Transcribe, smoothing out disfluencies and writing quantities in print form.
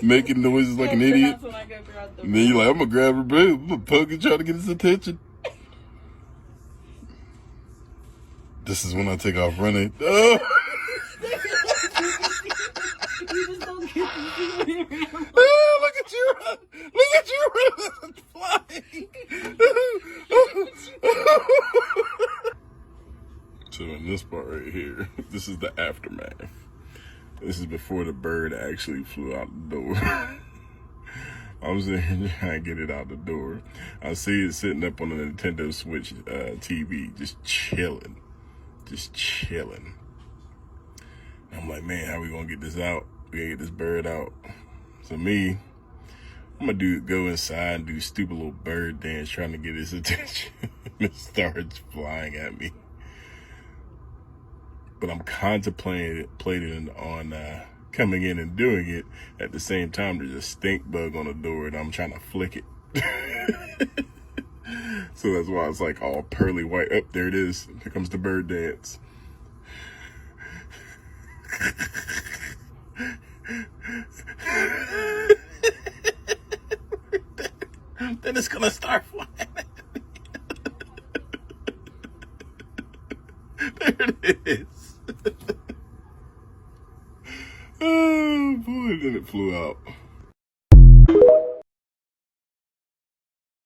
making noises like an idiot. When I go grab the And then you're like, I'm gonna grab her boob. I'm gonna poke it, try to get his attention. This is when I take off running. Oh. Oh, look at you run! Look at you run! Flying! So in this part right here, this is the aftermath. This is before the bird actually flew out the door. I was there trying to get it out the door. I see it sitting up on the Nintendo Switch TV, just chilling. Just chilling. I'm like, man, how we gonna get this out? We gotta get this bird out. So me, I'm gonna go inside and do stupid little bird dance trying to get his attention. It starts flying at me. But I'm contemplating on coming in and doing it. At the same time, there's a stink bug on the door and I'm trying to flick it. So that's why it's like all pearly white. Oh, there it is. Here comes the bird dance. Then it's gonna start flying at me. There it is. Oh boy, then it flew out.